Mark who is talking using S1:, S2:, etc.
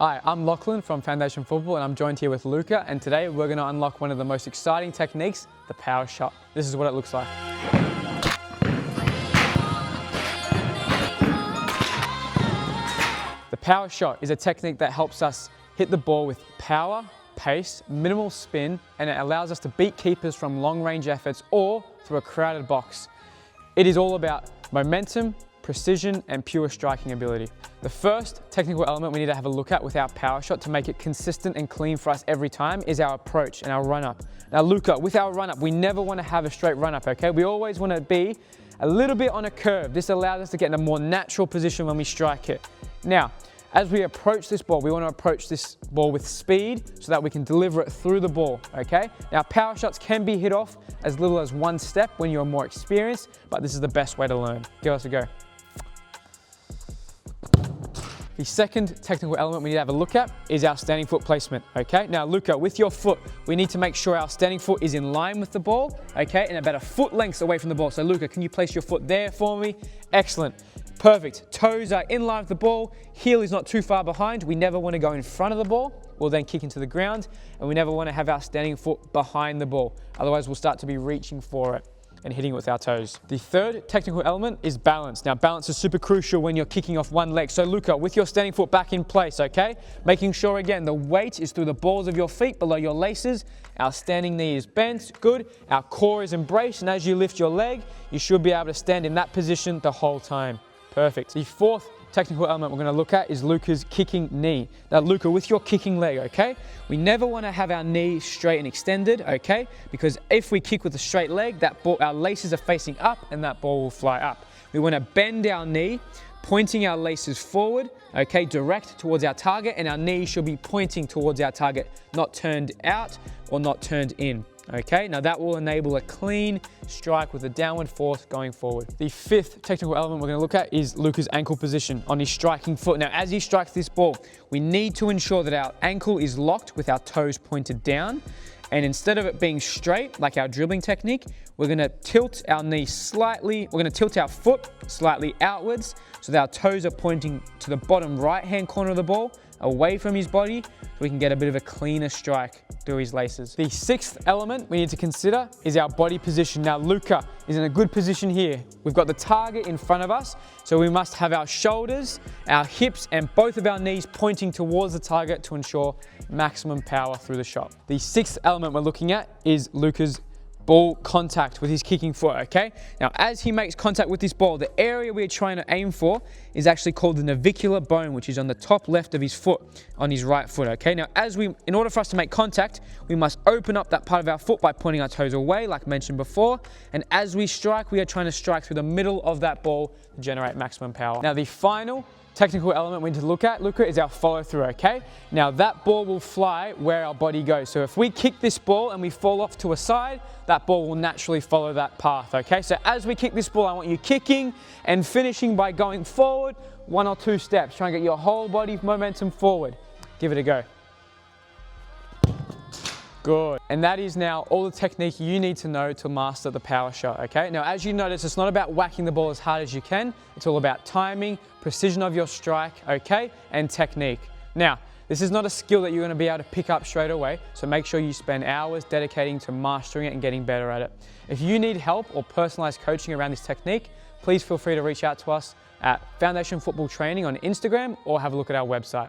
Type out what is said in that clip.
S1: Hi, I'm Lachlan from Foundation Football and I'm joined here with Luca, and today we're going to unlock one of the most exciting techniques, the power shot. This is what it looks like. The power shot is a technique that helps us hit the ball with power, pace, minimal spin, and it allows us to beat keepers from long-range efforts or through a crowded box. It is all about momentum, precision, and pure striking ability. The first technical element we need to have a look at with our power shot to make it consistent and clean for us every time is our approach and our run-up. Now Luca, with our run-up, we never want to have a straight run-up, okay? We always want to be a little bit on a curve. This allows us to get in a more natural position when we strike it. Now, as we approach this ball, we want to approach this ball with speed so that we can deliver it through the ball, okay? Now, power shots can be hit off as little as one step when you're more experienced, but this is the best way to learn. Give us a go. The second technical element we need to have a look at is our standing foot placement, okay? Now, Luca, with your foot, we need to make sure our standing foot is in line with the ball, okay? And about a foot length away from the ball. So, Luca, can you place your foot there for me? Excellent. Perfect. Toes are in line with the ball. Heel is not too far behind. We never want to go in front of the ball. We'll then kick into the ground, and we never want to have our standing foot behind the ball. Otherwise, we'll start to be reaching for it and hitting it with our toes. The third technical element is balance. Now, balance is super crucial when you're kicking off one leg. So, Luca, with your standing foot back in place, okay? Making sure, again, the weight is through the balls of your feet below your laces. Our standing knee is bent, good. Our core is embraced, and as you lift your leg, you should be able to stand in that position the whole time. Perfect. The fourth technical element we're going to look at is Luca's kicking knee. Now, Luca, with your kicking leg, okay, we never want to have our knee straight and extended, okay, because if we kick with a straight leg, that ball, our laces are facing up and that ball will fly up. We want to bend our knee, pointing our laces forward, okay, direct towards our target, and our knee should be pointing towards our target, not turned out or not turned in. Okay, now that will enable a clean strike with a downward force going forward. The fifth technical element we're going to look at is Luca's ankle position on his striking foot. Now, as he strikes this ball, we need to ensure that our ankle is locked with our toes pointed down. And instead of it being straight, like our dribbling technique, we're going to tilt our knee slightly, we're going to tilt our foot slightly outwards so that our toes are pointing to the bottom right-hand corner of the ball, away from his body, so we can get a bit of a cleaner strike through his laces. The sixth element we need to consider is our body position. Now, Luca is in a good position here. We've got the target in front of us, so we must have our shoulders, our hips, and both of our knees pointing towards the target to ensure maximum power through the shot. The sixth element we're looking at is Luca's ball contact with his kicking foot, okay? Now, as he makes contact with this ball, the area we're trying to aim for is actually called the navicular bone, which is on the top left of his foot, on his right foot, okay? Now, in order for us to make contact, we must open up that part of our foot by pointing our toes away, like mentioned before, and as we strike, we are trying to strike through the middle of that ball to generate maximum power. Now, the final technical element we need to look at, Luca, is our follow through, okay? Now, that ball will fly where our body goes. So if we kick this ball and we fall off to a side, that ball will naturally follow that path, okay? So as we kick this ball, I want you kicking and finishing by going forward 1 or 2 steps. Try and get your whole body momentum forward. Give it a go. Good. And that is now all the technique you need to know to master the power shot, okay? Now, as you notice, it's not about whacking the ball as hard as you can. It's all about timing, precision of your strike, okay, and technique. Now, this is not a skill that you're going to be able to pick up straight away, so make sure you spend hours dedicating to mastering it and getting better at it. If you need help or personalized coaching around this technique, please feel free to reach out to us at Foundation Football Training on Instagram or have a look at our website.